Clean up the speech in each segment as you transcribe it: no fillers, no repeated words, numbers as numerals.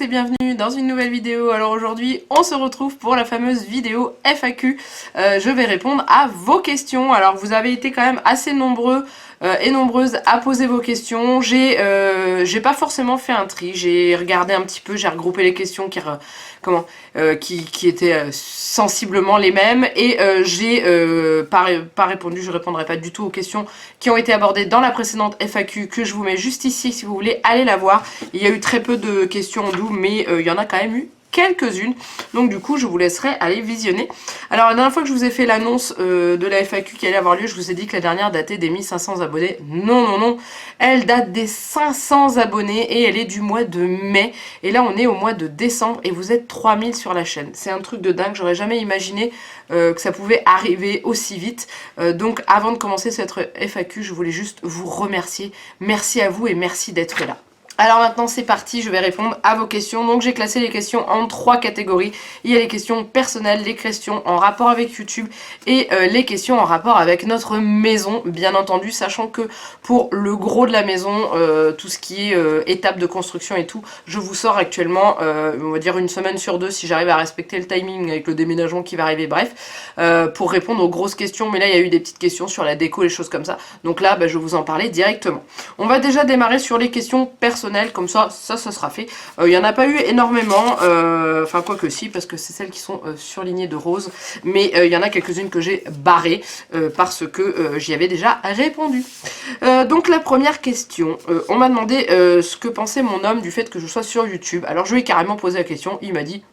et bienvenue dans une nouvelle vidéo. Alors aujourd'hui on se retrouve pour la fameuse vidéo FAQ. Je vais répondre à vos questions. Alors vous avez été quand même assez nombreux et nombreuses à poser vos questions. J'ai pas forcément fait un tri, j'ai regardé un petit peu, j'ai regroupé les questions qui étaient sensiblement les mêmes et j'ai pas répondu, je répondrai pas du tout aux questions qui ont été abordées dans la précédente FAQ que je vous mets juste ici si vous voulez aller la voir. Il y a eu très peu de questions en double mais il y en a quand même eu quelques-unes, donc du coup je vous laisserai aller visionner. Alors la dernière fois que je vous ai fait l'annonce de la FAQ qui allait avoir lieu, je vous ai dit que la dernière datait des 1500 abonnés. Non, elle date des 500 abonnés et elle est du mois de mai, et là on est au mois de décembre et vous êtes 3000 sur la chaîne. C'est un truc de dingue, j'aurais jamais imaginé que ça pouvait arriver aussi vite. Donc avant de commencer cette FAQ, je voulais juste vous remercier. Merci à vous et merci d'être là. Alors maintenant c'est parti, je vais répondre à vos questions. Donc j'ai classé les questions en 3 catégories. Il y a les questions personnelles, les questions en rapport avec YouTube et les questions en rapport avec notre maison, bien entendu, sachant que pour le gros de la maison, tout ce qui est étape de construction et tout, je vous sors actuellement, on va dire une semaine sur 2 si j'arrive à respecter le timing avec le déménagement qui va arriver, bref, pour répondre aux grosses questions. Mais là il y a eu des petites questions sur la déco, les choses comme ça. Donc là je vais vous en parler directement. On va déjà démarrer sur les questions personnelles. Comme ça sera fait. Il n'y en a pas eu énormément, enfin quoi que si, parce que c'est celles qui sont surlignées de rose, mais il y en a quelques-unes que j'ai barrées parce que j'y avais déjà répondu. Donc la première question, on m'a demandé ce que pensait mon homme du fait que je sois sur YouTube. Alors je lui ai carrément posé la question, il m'a dit...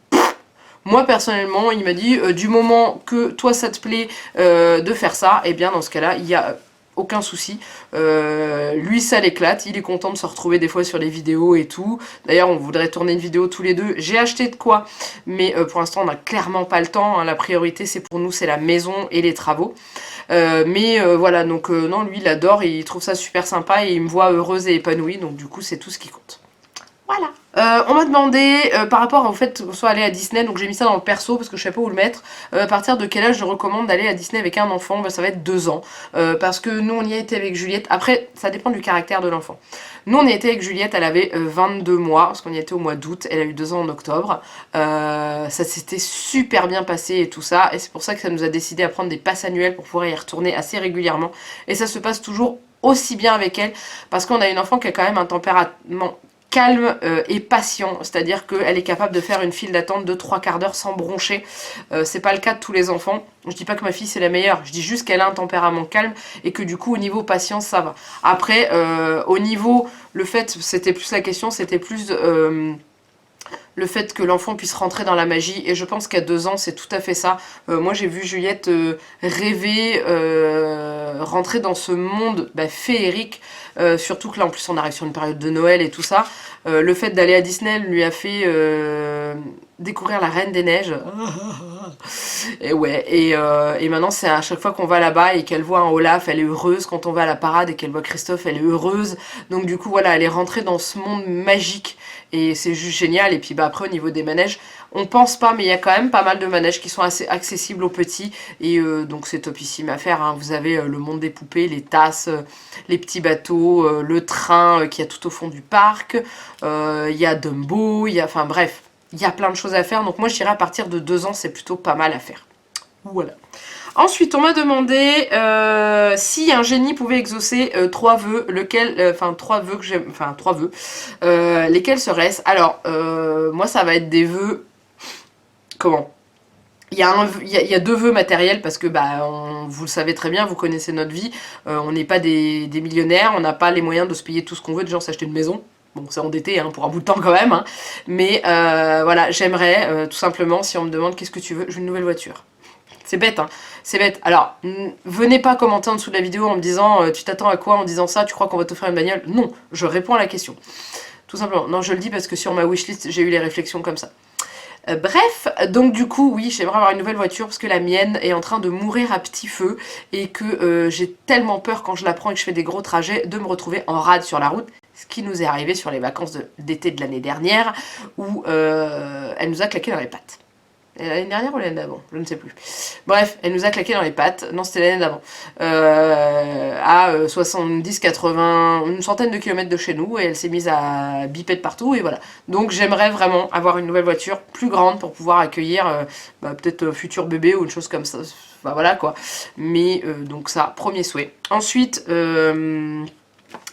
Moi personnellement, il m'a dit du moment que toi ça te plaît de faire ça, et eh bien dans ce cas-là, il y a aucun souci. Lui ça l'éclate, il est content de se retrouver des fois sur les vidéos et tout. D'ailleurs on voudrait tourner une vidéo tous les deux. J'ai acheté de quoi, mais pour l'instant on n'a clairement pas le temps, hein. La priorité c'est pour nous, c'est la maison et les travaux. Voilà, donc non, lui il adore, et il trouve ça super sympa et il me voit heureuse et épanouie, donc du coup c'est tout ce qui compte. Voilà. On m'a demandé par rapport au fait qu'on soit allé à Disney, donc j'ai mis ça dans le perso parce que je sais pas où le mettre, à partir de quel âge je recommande d'aller à Disney avec un enfant. Ça va être 2 ans, parce que nous on y a été avec Juliette, après ça dépend du caractère de l'enfant. Nous on y a été avec Juliette, elle avait 22 mois, parce qu'on y était au mois d'août, elle a eu 2 ans en octobre, ça s'était super bien passé et tout ça, et c'est pour ça que ça nous a décidé à prendre des passes annuelles pour pouvoir y retourner assez régulièrement, et ça se passe toujours aussi bien avec elle, parce qu'on a une enfant qui a quand même un tempérament calme et patient, c'est-à-dire qu'elle est capable de faire une file d'attente de 3/4 d'heure sans broncher. C'est pas le cas de tous les enfants. Je dis pas que ma fille c'est la meilleure, je dis juste qu'elle a un tempérament calme et que du coup au niveau patience ça va. Après au niveau, le fait, c'était plus la question, c'était plus le fait que l'enfant puisse rentrer dans la magie, et je pense qu'à 2 ans c'est tout à fait ça. Moi j'ai vu Juliette rêver, rentrer dans ce monde féerique, surtout que là en plus on arrive sur une période de Noël et tout ça. Le fait d'aller à Disney lui a fait découvrir la Reine des Neiges. Et ouais, et maintenant c'est à chaque fois qu'on va là-bas et qu'elle voit un Olaf, elle est heureuse. Quand on va à la parade et qu'elle voit Christophe, elle est heureuse. Donc du coup voilà, elle est rentrée dans ce monde magique et c'est juste génial. Et puis après au niveau des manèges, on pense pas, mais il y a quand même pas mal de manèges qui sont assez accessibles aux petits, et donc c'est topissime à faire, hein. Vous avez le monde des poupées, les tasses, les petits bateaux, le train qui y a tout au fond du parc, il y a Dumbo, il y a, enfin bref, il y a plein de choses à faire. Donc moi je dirais à partir de 2 ans c'est plutôt pas mal à faire. Voilà. Ensuite, on m'a demandé si un génie pouvait exaucer 3 vœux, lequel, 3 vœux que j'aime, 3 vœux, lesquels seraient-ce? Alors, moi, ça va être des vœux. Comment? Il y a 2 vœux matériels parce que vous le savez très bien, vous connaissez notre vie, on n'est pas des millionnaires, on n'a pas les moyens de se payer tout ce qu'on veut, de genre s'acheter une maison. Bon, c'est endetté hein, pour un bout de temps quand même, hein. Mais voilà, j'aimerais tout simplement, si on me demande qu'est-ce que tu veux, je veux une nouvelle voiture. C'est bête, hein, c'est bête. Alors, venez pas commenter en dessous de la vidéo en me disant tu t'attends à quoi en disant ça, tu crois qu'on va t'offrir une bagnole? Non, je réponds à la question. Tout simplement. Non, je le dis parce que sur ma wishlist, j'ai eu les réflexions comme ça. Bref, donc du coup, oui, j'aimerais avoir une nouvelle voiture parce que la mienne est en train de mourir à petit feu et que j'ai tellement peur quand je la prends et que je fais des gros trajets de me retrouver en rade sur la route. Ce qui nous est arrivé sur les vacances d'été de l'année dernière où elle nous a claqué dans les pattes. L'année dernière ou l'année d'avant, je ne sais plus. Bref, elle nous a claqué dans les pattes. Non, c'était l'année d'avant. À 70, 80, une centaine de kilomètres de chez nous. Et elle s'est mise à biper de partout. Et voilà. Donc j'aimerais vraiment avoir une nouvelle voiture plus grande pour pouvoir accueillir peut-être futur bébé ou une chose comme ça. Bah voilà quoi. Mais donc ça, premier souhait. Ensuite...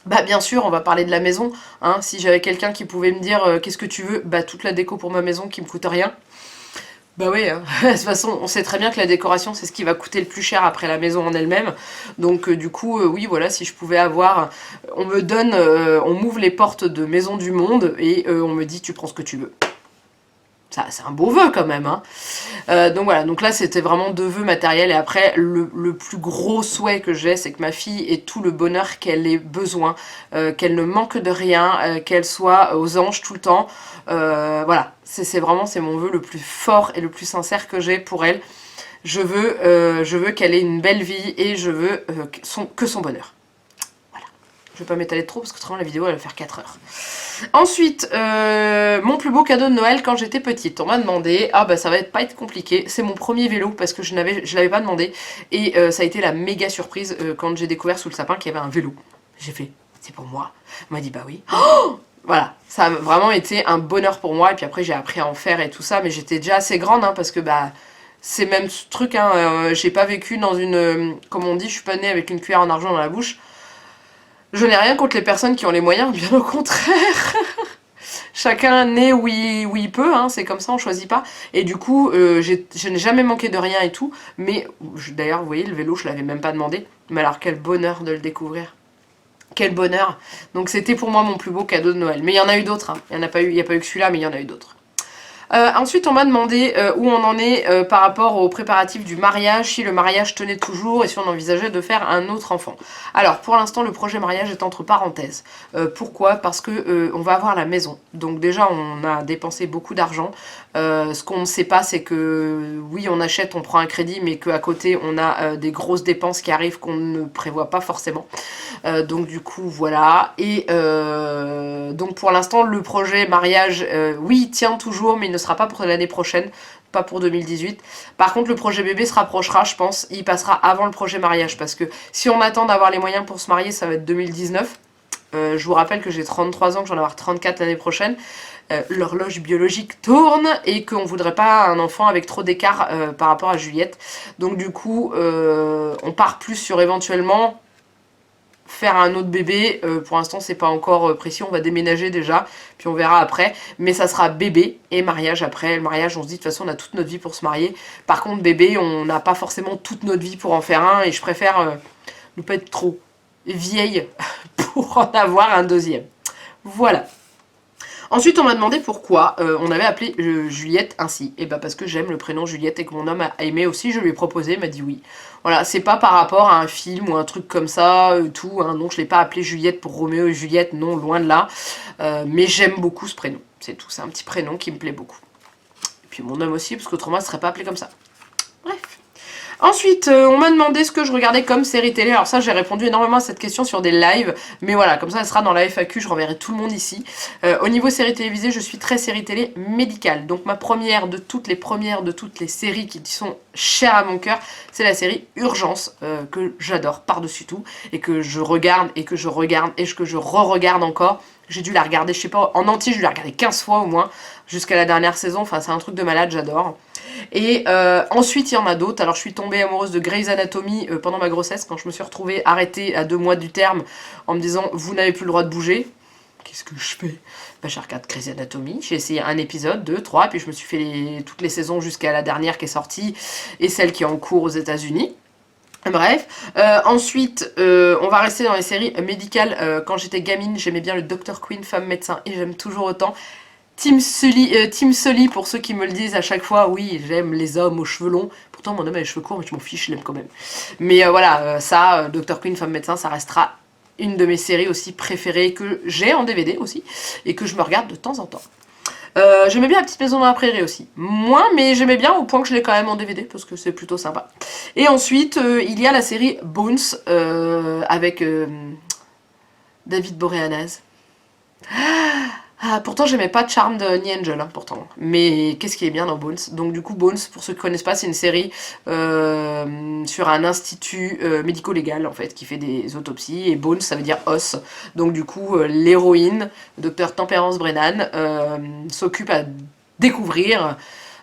bah bien sûr, on va parler de la maison. Hein. Si j'avais quelqu'un qui pouvait me dire qu'est-ce que tu veux, bah toute la déco pour ma maison qui me coûte rien. Bah oui, hein. De toute façon, on sait très bien que la décoration, c'est ce qui va coûter le plus cher après la maison en elle-même. Donc du coup, oui, voilà, si je pouvais avoir... On me donne, on m'ouvre les portes de Maison du Monde et on me dit tu prends ce que tu veux. Ça, c'est un beau vœu quand même. Hein. Donc voilà, donc là c'était vraiment 2 vœux matériels. Et après, le plus gros souhait que j'ai, c'est que ma fille ait tout le bonheur qu'elle ait besoin, qu'elle ne manque de rien, qu'elle soit aux anges tout le temps. Voilà, c'est vraiment mon vœu le plus fort et le plus sincère que j'ai pour elle. Je veux qu'elle ait une belle vie et je veux que son bonheur. Voilà, je vais pas m'étaler trop parce que autrement la vidéo elle va faire 4 heures. Ensuite, mon plus beau cadeau de Noël quand j'étais petite. On m'a demandé, ah bah ça va pas être compliqué, c'est mon premier vélo parce que je l'avais pas demandé. Et ça a été la méga surprise quand j'ai découvert sous le sapin qu'il y avait un vélo. J'ai fait, c'est pour moi. On m'a dit, bah oui. Oh, voilà, ça a vraiment été un bonheur pour moi. Et puis après j'ai appris à en faire et tout ça, mais j'étais déjà assez grande hein, parce que bah... C'est même ce truc, hein, j'ai pas vécu dans une... comme on dit, je suis pas née avec une cuillère en argent dans la bouche. Je n'ai rien contre les personnes qui ont les moyens, bien au contraire. Chacun naît où il peut, hein, c'est comme ça, on choisit pas. Et du coup, je n'ai jamais manqué de rien et tout. Mais d'ailleurs, vous voyez, le vélo, je l'avais même pas demandé. Mais alors, quel bonheur de le découvrir. Quel bonheur. Donc c'était pour moi mon plus beau cadeau de Noël. Mais il y en a eu d'autres. Hein. Il n'y a pas eu que celui-là, mais il y en a eu d'autres. Ensuite, on m'a demandé où on en est par rapport aux préparatifs du mariage, si le mariage tenait toujours et si on envisageait de faire un autre enfant. Alors, pour l'instant, le projet mariage est entre parenthèses. Pourquoi ? Parce que on va avoir la maison. Donc déjà, on a dépensé beaucoup d'argent. Ce qu'on ne sait pas, c'est que oui, on achète, on prend un crédit, mais qu'à côté, on a des grosses dépenses qui arrivent qu'on ne prévoit pas forcément. Donc du coup, voilà. Et donc pour l'instant, le projet mariage, oui, il tient toujours, mais il ne sera pas pour l'année prochaine, pas pour 2018. Par contre, le projet bébé se rapprochera, je pense. Il passera avant le projet mariage, parce que si on attend d'avoir les moyens pour se marier, ça va être 2019. Je vous rappelle que j'ai 33 ans, que j'en vais avoir 34 l'année prochaine. L'horloge biologique tourne et qu'on voudrait pas un enfant avec trop d'écart par rapport à Juliette. Donc du coup, on part plus sur éventuellement faire un autre bébé. Pour l'instant, c'est pas encore précis, on va déménager déjà, puis on verra après. Mais ça sera bébé et mariage après. Le mariage, on se dit de toute façon, on a toute notre vie pour se marier. Par contre, bébé, on n'a pas forcément toute notre vie pour en faire un et je préfère ne pas être trop vieille pour en avoir un deuxième. Voilà. Ensuite, on m'a demandé pourquoi on avait appelé Juliette ainsi. Et bah parce que j'aime le prénom Juliette et que mon homme a aimé aussi, je lui ai proposé, il m'a dit oui. Voilà, c'est pas par rapport à un film ou un truc comme ça, tout, hein, non, je l'ai pas appelé Juliette pour Roméo et Juliette, non, loin de là. Mais j'aime beaucoup ce prénom, c'est tout, c'est un petit prénom qui me plaît beaucoup. Et puis mon homme aussi, parce qu'autrement, il serait pas appelé comme ça. Bref. Ensuite, on m'a demandé ce que je regardais comme série télé. Alors ça, j'ai répondu énormément à cette question sur des lives. Mais voilà, comme ça, elle sera dans la FAQ. Je renverrai tout le monde ici. Au niveau série télévisée, je suis très série télé médicale. Donc ma première de toutes les séries qui sont chères à mon cœur, c'est la série Urgence, que j'adore par-dessus tout. Et que je regarde, et que je regarde, et que je re-regarde encore. J'ai dû la regarder, je sais pas, en entier, je l'ai regardée 15 fois au moins, jusqu'à la dernière saison. Enfin, c'est un truc de malade, j'adore. Et ensuite, il y en a d'autres. Alors, je suis tombée amoureuse de Grey's Anatomy pendant ma grossesse, quand je me suis retrouvée arrêtée à 2 mois du terme, en me disant, vous n'avez plus le droit de bouger. Qu'est-ce que je fais ? Bah, je regarde Grey's Anatomy, j'ai essayé un épisode, 2, 3, puis je me suis fait toutes les saisons jusqu'à la dernière qui est sortie, et celle qui est en cours aux États-Unis. Bref, ensuite, on va rester dans les séries médicales. Quand j'étais gamine, j'aimais bien le Dr. Quinn, femme médecin, et j'aime toujours autant. Team Sully, pour ceux qui me le disent à chaque fois, oui, j'aime les hommes aux cheveux longs. Pourtant, mon homme a les cheveux courts, mais je m'en fiche, je l'aime quand même. Mais voilà, ça, Dr. Quinn, femme médecin, ça restera une de mes séries aussi préférées que j'ai en DVD aussi, et que je me regarde de temps en temps. J'aimais bien La Petite Maison dans la Prairie aussi. Moins, mais j'aimais bien au point que je l'ai quand même en DVD parce que c'est plutôt sympa. Et ensuite, il y a la série Bones avec David Boreanaz. Ah, pourtant j'aimais pas Charmed ni Angel, hein, pourtant. Mais qu'est-ce qui est bien dans Bones? Donc du coup Bones, pour ceux qui connaissent pas, c'est une série sur un institut médico-légal en fait, qui fait des autopsies, et Bones ça veut dire os. Donc du coup l'héroïne, Dr Temperance Brennan, s'occupe à découvrir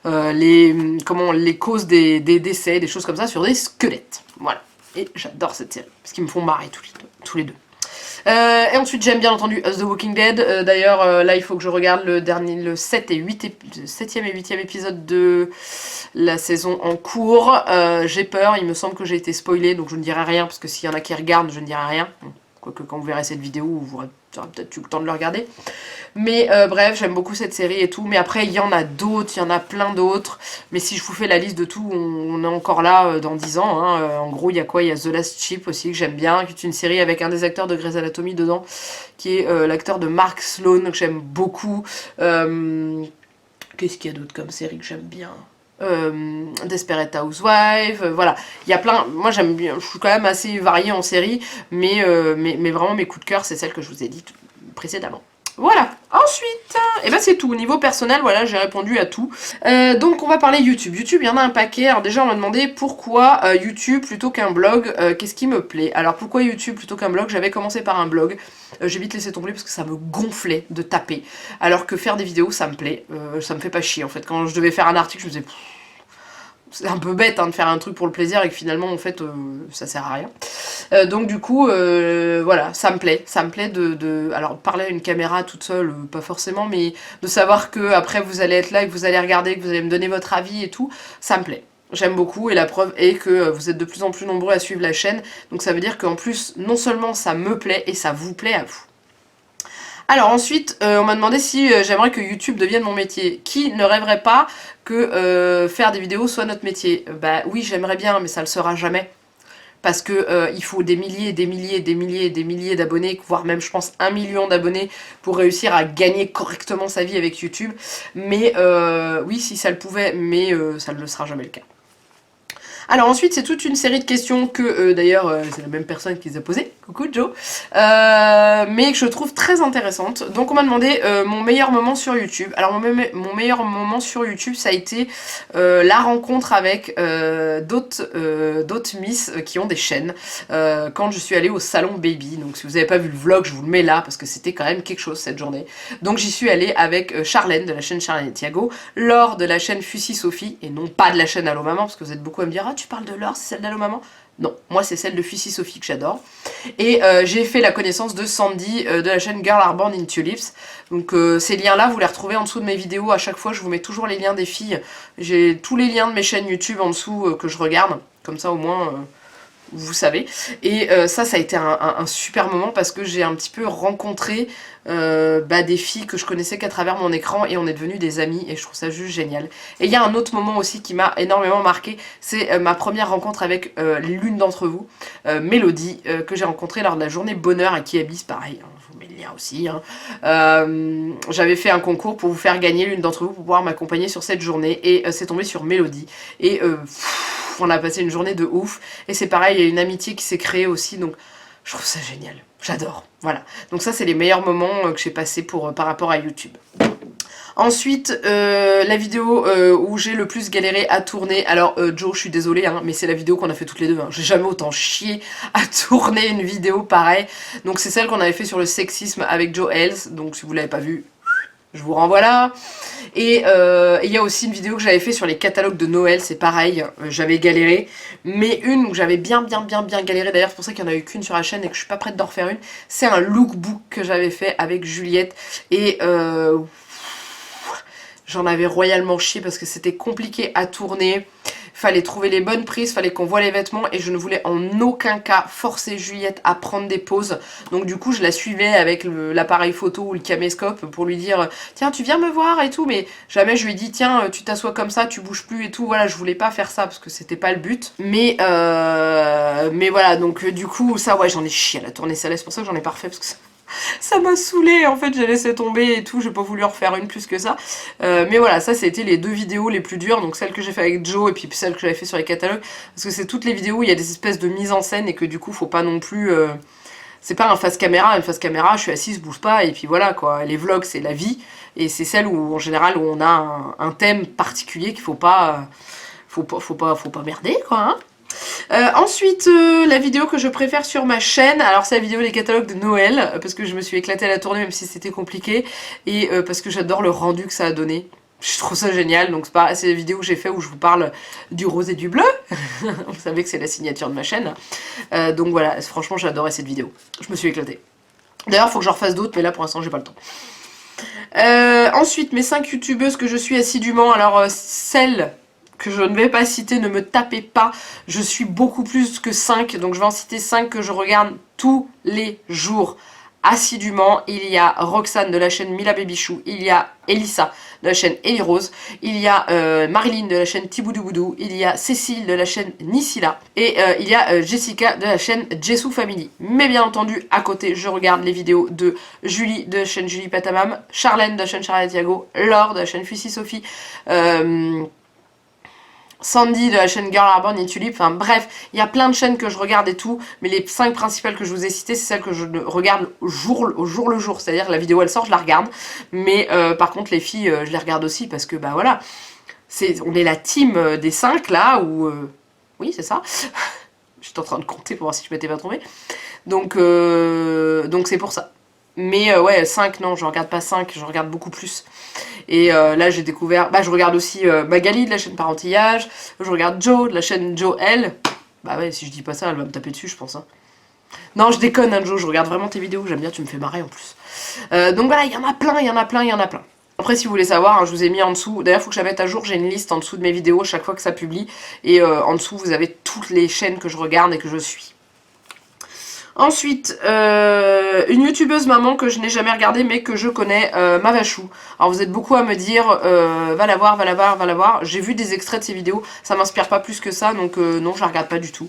les causes des décès, des choses comme ça, sur des squelettes. Voilà. Et j'adore cette série, parce qu'ils me font marrer tous les deux. Et ensuite j'aime bien entendu The Walking Dead. D'ailleurs là il faut que je regarde le 7 et 7e et 8e épisode de la saison en cours. J'ai peur, il me semble que j'ai été spoilée, donc je ne dirai rien, parce que s'il y en a qui regardent, je ne dirai rien. Quoique quand vous verrez cette vidéo, vous aurez peut-être eu le temps de le regarder. Mais bref, j'aime beaucoup cette série et tout. Mais après, il y en a d'autres, il y en a plein d'autres. Mais si je vous fais la liste de tout, on est encore là dans 10 ans. Hein. En gros, il y a quoi? Il y a The Last Ship aussi, que j'aime bien, qui est une série avec un des acteurs de Grey's Anatomy dedans, qui est l'acteur de Mark Sloan, que j'aime beaucoup. Qu'est-ce qu'il y a d'autre comme série que j'aime bien? Desperate Housewives, voilà, il y a plein, moi j'aime bien, je suis quand même assez variée en série, mais vraiment mes coups de cœur c'est celle que je vous ai dit précédemment. Voilà, ensuite, et ben c'est tout, au niveau personnel, voilà, j'ai répondu à tout. Donc on va parler YouTube. YouTube, il y en a un paquet. Alors déjà on m'a demandé pourquoi YouTube plutôt qu'un blog, qu'est-ce qui me plaît. Alors pourquoi YouTube plutôt qu'un blog? J'avais commencé par un blog, j'ai vite laissé tomber parce que ça me gonflait de taper. Alors que faire des vidéos, ça me plaît, ça me fait pas chier en fait. Quand je devais faire un article, je me disais... C'est un peu bête hein, de faire un truc pour le plaisir et que finalement en fait ça sert à rien. Donc du coup voilà, ça me plaît alors parler à une caméra toute seule pas forcément, mais de savoir que après vous allez être là et que vous allez regarder, que vous allez me donner votre avis et tout, ça me plaît. J'aime beaucoup et la preuve est que vous êtes de plus en plus nombreux à suivre la chaîne, donc ça veut dire qu'en plus non seulement ça me plaît et ça vous plaît à vous. Alors ensuite, on m'a demandé si j'aimerais que YouTube devienne mon métier. Qui ne rêverait pas que faire des vidéos soit notre métier? Bah oui, j'aimerais bien, mais ça le sera jamais. Parce que il faut des milliers, des milliers, des milliers, des milliers d'abonnés, voire même je pense 1 million d'abonnés pour réussir à gagner correctement sa vie avec YouTube. Mais oui, si ça le pouvait, mais ça ne le sera jamais le cas. Alors ensuite, c'est toute une série de questions que, d'ailleurs, c'est la même personne qui les a posées, coucou Joe, mais que je trouve très intéressantes. Donc on m'a demandé mon meilleur moment sur YouTube. Alors mon meilleur moment sur YouTube, ça a été la rencontre avec d'autres miss qui ont des chaînes, quand je suis allée au salon Baby. Donc si vous n'avez pas vu le vlog, je vous le mets là, parce que c'était quand même quelque chose cette journée. Donc j'y suis allée avec Charlène, de la chaîne Charlène et Thiago, Laure de la chaîne Fussy Sophie, et non pas de la chaîne Allo Maman, parce que vous êtes beaucoup à me dire « Ah, tu parles de Laure, c'est celle d'Allo Maman ?» Non, moi c'est celle de Fussy Sophie que j'adore. Et j'ai fait la connaissance de Sandy de la chaîne Girl Are Born in Tulips. Donc ces liens-là, vous les retrouvez en dessous de mes vidéos. À chaque fois, je vous mets toujours les liens des filles. J'ai tous les liens de mes chaînes YouTube en dessous que je regarde. Comme ça, au moins, vous savez. Et ça a été un super moment parce que j'ai un petit peu rencontré des filles que je connaissais qu'à travers mon écran et on est devenus des amis et je trouve ça juste génial. Et il y a un autre moment aussi qui m'a énormément marqué, c'est ma première rencontre avec l'une d'entre vous, Mélodie, que j'ai rencontrée lors de la journée bonheur à Kiabis, pareil, hein, je vous mets le lien aussi. Hein. J'avais fait un concours pour vous faire gagner l'une d'entre vous pour pouvoir m'accompagner sur cette journée et c'est tombé sur Mélodie. Et on a passé une journée de ouf et c'est pareil, il y a une amitié qui s'est créée aussi, donc je trouve ça génial, j'adore, voilà. Donc ça c'est les meilleurs moments que j'ai passés par rapport à YouTube. Ensuite, la vidéo où j'ai le plus galéré à tourner, alors Joe, je suis désolée, hein, mais c'est la vidéo qu'on a fait toutes les deux, hein. J'ai jamais autant chié à tourner une vidéo pareille, donc c'est celle qu'on avait fait sur le sexisme avec Joe Hells, donc si vous l'avez pas vue, je vous renvoie là. Et il y a aussi une vidéo que j'avais fait sur les catalogues de Noël, c'est pareil, j'avais galéré. Mais une où j'avais bien galéré, d'ailleurs c'est pour ça qu'il n'y en a eu qu'une sur la chaîne et que je suis pas prête d'en refaire une, c'est un lookbook que j'avais fait avec Juliette. Et j'en avais royalement chié parce que c'était compliqué à tourner. Fallait trouver les bonnes prises, fallait qu'on voit les vêtements et je ne voulais en aucun cas forcer Juliette à prendre des poses. Donc du coup je la suivais avec l'appareil photo ou le caméscope pour lui dire tiens tu viens me voir et tout, mais jamais je lui ai dit tiens tu t'assois comme ça, tu bouges plus et tout. Voilà, je voulais pas faire ça parce que c'était pas le but. Mais voilà, donc du coup ça ouais j'en ai chié à la tournée, c'est pour ça que j'en ai pas refait parce que ça m'a saoulée, en fait j'ai laissé tomber et tout, j'ai pas voulu en refaire une plus que ça. Mais voilà, ça c'était les deux vidéos les plus dures, donc celle que j'ai fait avec Joe et puis celle que j'avais fait sur les catalogues, parce que c'est toutes les vidéos où il y a des espèces de mise en scène et que du coup faut pas non plus... c'est pas un face caméra. Une face caméra, je suis assise, je bouge pas, et puis voilà quoi. Les vlogs, c'est la vie, et c'est celle où, en général, où on a un thème particulier qu'il faut pas merder quoi. Hein. Ensuite, la vidéo que je préfère sur ma chaîne, alors c'est la vidéo des catalogues de Noël, parce que je me suis éclatée à la tournée même si c'était compliqué, et parce que j'adore le rendu que ça a donné. Je trouve ça génial, donc c'est la vidéo que j'ai fait où je vous parle du rose et du bleu. Vous savez que c'est la signature de ma chaîne. Donc voilà, franchement j'ai adoré cette vidéo. Je me suis éclatée. D'ailleurs, il faut que j'en refasse d'autres, mais là pour l'instant j'ai pas le temps. Ensuite, mes 5 youtubeuses que je suis assidûment, alors celles que je ne vais pas citer, ne me tapez pas, je suis beaucoup plus que 5, donc je vais en citer 5 que je regarde tous les jours assidûment. Il y a Roxane de la chaîne Mila Babychou, il y a Elissa de la chaîne Ellie Rose, il y a Marilyn de la chaîne Tiboudouboudou, il y a Cécile de la chaîne Nisila, et il y a Jessica de la chaîne Jessou Family. Mais bien entendu, à côté, je regarde les vidéos de Julie de la chaîne Julie Patamam, Charlène de la chaîne Charlotte Thiago, Laure de la chaîne Fussy Sophie, Sandy de la chaîne Girl Arbonne et Tulip, enfin bref, il y a plein de chaînes que je regarde et tout, mais les 5 principales que je vous ai citées, c'est celles que je regarde au jour le jour, c'est-à-dire la vidéo elle sort, je la regarde, mais par contre les filles, je les regarde aussi parce que bah voilà, on est la team des 5 là, où... oui c'est ça, j'étais en train de compter pour voir si je m'étais pas trompée, donc c'est pour ça. Mais ouais, 5, non, je regarde pas 5, je regarde beaucoup plus. Et là, j'ai découvert... Bah, je regarde aussi Magali de la chaîne Parentillage. Je regarde Jo de la chaîne Jo L. Bah ouais, si je dis pas ça, elle va me taper dessus, je pense. Hein. Non, je déconne, hein, Jo, je regarde vraiment tes vidéos. J'aime bien, tu me fais marrer en plus. Donc voilà, il y en a plein, il y en a plein, il y en a plein. Après, si vous voulez savoir, hein, je vous ai mis en dessous... D'ailleurs, il faut que je la mette à jour. J'ai une liste en dessous de mes vidéos chaque fois que ça publie. Et en dessous, vous avez toutes les chaînes que je regarde et que je suis. Ensuite, une youtubeuse maman que je n'ai jamais regardée mais que je connais, Mavachou. Alors vous êtes beaucoup à me dire, va la voir, va la voir, va la voir. J'ai vu des extraits de ses vidéos, ça m'inspire pas plus que ça, donc non, je la regarde pas du tout.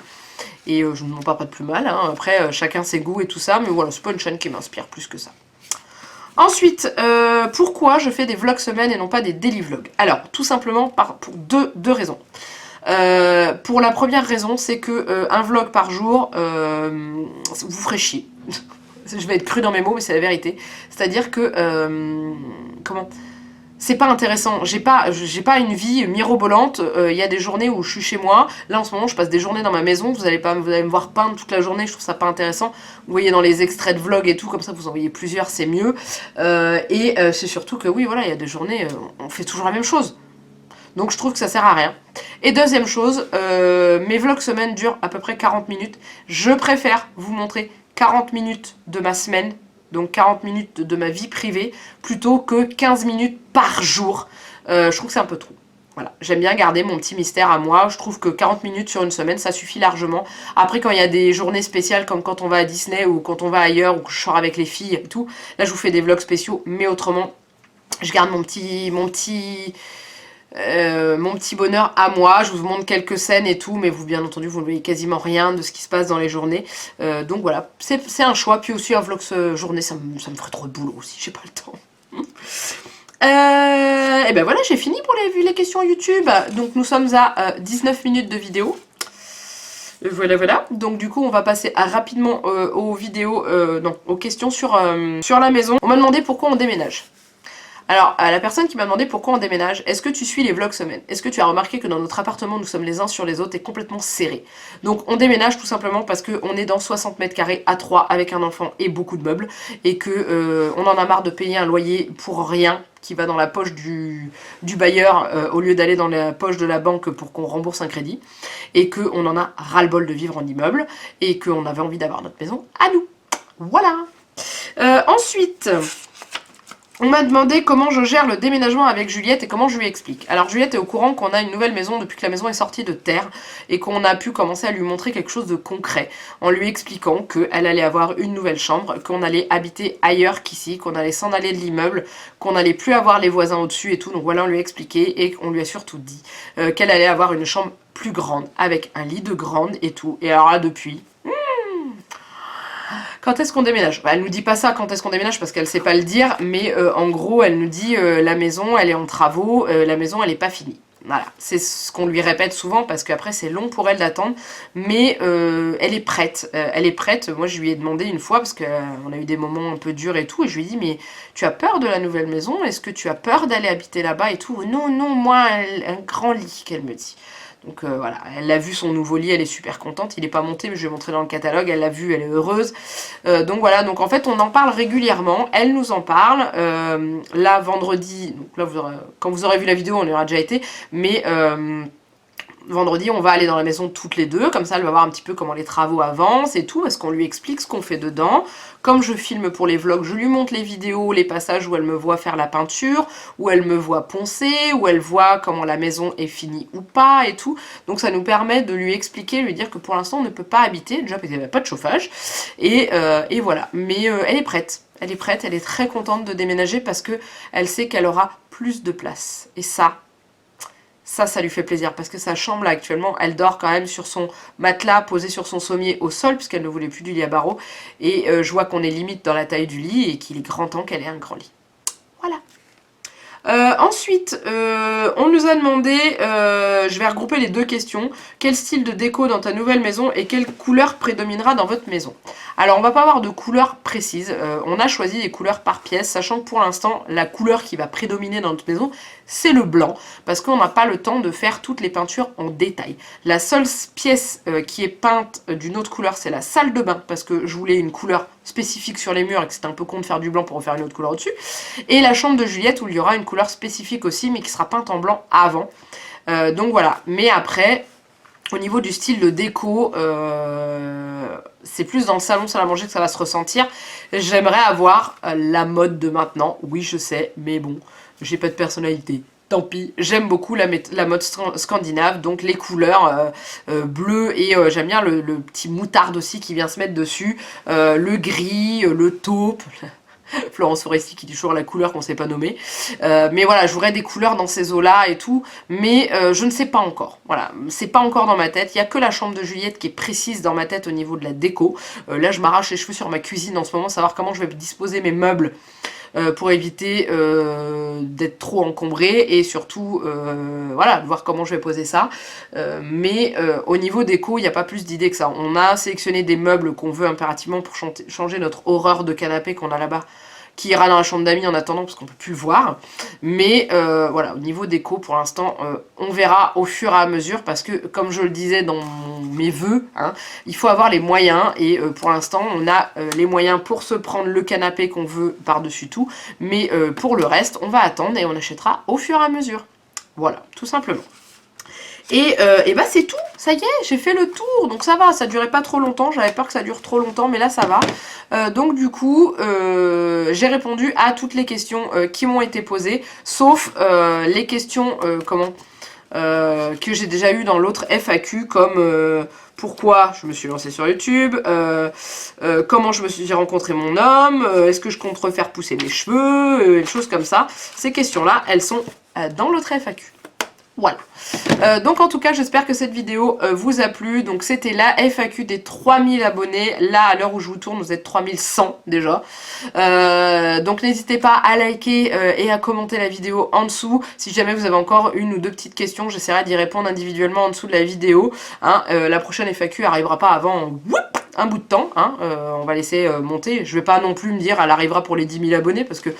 Et je ne m'en parle pas de plus mal, hein. Après chacun ses goûts et tout ça, mais voilà, c'est pas une chaîne qui m'inspire plus que ça. Ensuite, pourquoi je fais des vlogs semaine et non pas des daily vlogs? Alors, tout simplement pour deux raisons. Pour la première raison, c'est que un vlog par jour vous ferait chier. Je vais être crue dans mes mots, mais c'est la vérité. C'est-à-dire que comment? C'est pas intéressant. J'ai pas une vie mirobolante. Il y a des journées où je suis chez moi. Là en ce moment, je passe des journées dans ma maison. Vous allez me voir peindre toute la journée. Je trouve ça pas intéressant. Vous voyez dans les extraits de vlog et tout, comme ça vous en voyez plusieurs, c'est mieux. C'est surtout que oui, voilà, il y a des journées, on fait toujours la même chose. Donc je trouve que ça sert à rien. Et deuxième chose, mes vlogs semaine durent à peu près 40 minutes. Je préfère vous montrer 40 minutes de ma semaine, donc 40 minutes de ma vie privée, plutôt que 15 minutes par jour. Je trouve que c'est un peu trop. Voilà, j'aime bien garder mon petit mystère à moi. Je trouve que 40 minutes sur une semaine, ça suffit largement. Après, quand il y a des journées spéciales, comme quand on va à Disney ou quand on va ailleurs, ou que je sors avec les filles et tout, là je vous fais des vlogs spéciaux, mais autrement, je garde mon petit bonheur à moi. Je vous montre quelques scènes et tout, mais vous, bien entendu, vous ne voyez quasiment rien de ce qui se passe dans les journées. Donc voilà, c'est un choix. Puis aussi un vlog journée, ça me ferait trop de boulot aussi, j'ai pas le temps. Et ben voilà, j'ai fini pour les questions YouTube. Donc nous sommes à 19 minutes de vidéo. Voilà. Donc du coup, on va passer rapidement aux vidéos, aux questions sur la maison. On m'a demandé pourquoi on déménage. Alors, à la personne qui m'a demandé pourquoi on déménage, est-ce que tu suis les vlogs semaine? Est-ce que tu as remarqué que dans notre appartement, nous sommes les uns sur les autres et complètement serrés? Donc, on déménage tout simplement parce qu'on est dans 60 mètres carrés à 3 avec un enfant et beaucoup de meubles et que on en a marre de payer un loyer pour rien qui va dans la poche du bailleur au lieu d'aller dans la poche de la banque pour qu'on rembourse un crédit et qu'on en a ras-le-bol de vivre en immeuble et qu'on avait envie d'avoir notre maison à nous. Voilà. Ensuite... On m'a demandé comment je gère le déménagement avec Juliette et comment je lui explique. Alors Juliette est au courant qu'on a une nouvelle maison depuis que la maison est sortie de terre et qu'on a pu commencer à lui montrer quelque chose de concret en lui expliquant qu'elle allait avoir une nouvelle chambre, qu'on allait habiter ailleurs qu'ici, qu'on allait s'en aller de l'immeuble, qu'on allait plus avoir les voisins au-dessus et tout. Donc voilà, on lui a expliqué et on lui a surtout dit qu'elle allait avoir une chambre plus grande avec un lit de grande et tout. Et alors là, depuis... Quand est-ce qu'on déménage? Elle nous dit pas ça quand est-ce qu'on déménage parce qu'elle sait pas le dire, mais en gros elle nous dit la maison elle est en travaux, la maison elle est pas finie. Voilà, c'est ce qu'on lui répète souvent parce qu'après c'est long pour elle d'attendre, mais elle est prête. Elle est prête. Moi je lui ai demandé une fois parce qu'on a eu des moments un peu durs et tout, et je lui ai dit mais tu as peur de la nouvelle maison? Est-ce que tu as peur d'aller habiter là-bas et tout? Non, non, moi un grand lit qu'elle me dit. Donc voilà, elle a vu son nouveau lit, elle est super contente, il n'est pas monté mais je vais montrer dans le catalogue, elle l'a vu, elle est heureuse. Donc voilà, donc en fait on en parle régulièrement, elle nous en parle. Là vendredi, donc là quand vous aurez vu la vidéo on y aura déjà été, mais vendredi, on va aller dans la maison toutes les deux, comme ça elle va voir un petit peu comment les travaux avancent et tout, parce qu'on lui explique ce qu'on fait dedans. Comme je filme pour les vlogs, je lui montre les vidéos, les passages où elle me voit faire la peinture, où elle me voit poncer, où elle voit comment la maison est finie ou pas et tout. Donc ça nous permet de lui expliquer, lui dire que pour l'instant on ne peut pas habiter, déjà parce qu'il n'y avait pas de chauffage, et voilà. Mais elle est prête. Elle est prête, elle est très contente de déménager parce que elle sait qu'elle aura plus de place. Et ça lui fait plaisir parce que sa chambre là actuellement elle dort quand même sur son matelas posé sur son sommier au sol puisqu'elle ne voulait plus du lit à barreaux, et je vois qu'on est limite dans la taille du lit et qu'il est grand temps qu'elle ait un grand lit. Voilà. Ensuite, on nous a demandé, je vais regrouper les deux questions, quel style de déco dans ta nouvelle maison et quelle couleur prédominera dans votre maison? Alors on va pas avoir de couleur précise, on a choisi des couleurs par pièce, sachant que pour l'instant la couleur qui va prédominer dans notre maison c'est le blanc, parce qu'on n'a pas le temps de faire toutes les peintures en détail. La seule pièce qui est peinte d'une autre couleur c'est la salle de bain, parce que je voulais une couleur spécifique sur les murs et que c'était un peu con de faire du blanc pour refaire une autre couleur au-dessus, et la chambre de Juliette où il y aura une couleur spécifique aussi mais qui sera peinte en blanc avant. Donc voilà, mais après au niveau du style de déco, c'est plus dans le salon salle à manger que ça va se ressentir. J'aimerais avoir la mode de maintenant, oui je sais, mais bon, j'ai pas de personnalité. Tant pis, j'aime beaucoup la mode scandinave, donc les couleurs bleues et j'aime bien le petit moutarde aussi qui vient se mettre dessus, le gris, le taupe, Florence Foresti qui dit toujours la couleur qu'on sait pas nommer. Mais voilà, j'aurais des couleurs dans ces eaux-là et tout, mais je ne sais pas encore. Voilà, c'est pas encore dans ma tête. Il y a que la chambre de Juliette qui est précise dans ma tête au niveau de la déco. Là, je m'arrache les cheveux sur ma cuisine en ce moment, savoir comment je vais disposer mes meubles pour éviter d'être trop encombré et surtout voilà, de voir comment je vais poser ça. Mais au niveau déco, il n'y a pas plus d'idées que ça. On a sélectionné des meubles qu'on veut impérativement pour changer notre horreur de canapé qu'on a là-bas, qui ira dans la chambre d'amis en attendant parce qu'on peut plus le voir. Mais voilà, au niveau déco pour l'instant on verra au fur et à mesure, parce que comme je le disais dans mes vœux, hein, il faut avoir les moyens, et pour l'instant on a les moyens pour se prendre le canapé qu'on veut par-dessus tout, mais pour le reste on va attendre et on achètera au fur et à mesure. Voilà, tout simplement. Et bah c'est tout, ça y est, j'ai fait le tour, donc ça va, ça durait pas trop longtemps, j'avais peur que ça dure trop longtemps, mais là ça va. Donc du coup, j'ai répondu à toutes les questions qui m'ont été posées, sauf les questions, que j'ai déjà eues dans l'autre FAQ, comme pourquoi je me suis lancée sur YouTube, comment je me suis rencontré mon homme, est-ce que je compte refaire pousser mes cheveux, des choses comme ça. Ces questions-là, elles sont dans l'autre FAQ. Voilà. Donc en tout cas j'espère que cette vidéo vous a plu. Donc c'était la FAQ des 3000 abonnés. Là à l'heure où je vous tourne vous êtes 3100 déjà. Donc n'hésitez pas à liker et à commenter la vidéo en dessous. Si jamais vous avez encore une ou deux petites questions, j'essaierai d'y répondre individuellement en dessous de la vidéo, hein. La prochaine FAQ arrivera pas avant un bout de temps, hein. On va laisser monter. Je vais pas non plus me dire elle arrivera pour les 10 000 abonnés parce que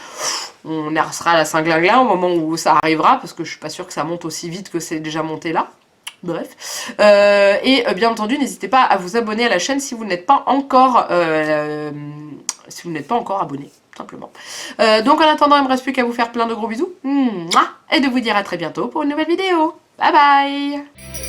on sera à la Saint-Glingla au moment où ça arrivera, parce que je suis pas sûre que ça monte aussi vite que c'est déjà monté là. Bref. Et bien entendu, n'hésitez pas à vous abonner à la chaîne si vous n'êtes pas encore abonné, simplement. Donc en attendant, il me reste plus qu'à vous faire plein de gros bisous. Et de vous dire à très bientôt pour une nouvelle vidéo. Bye bye!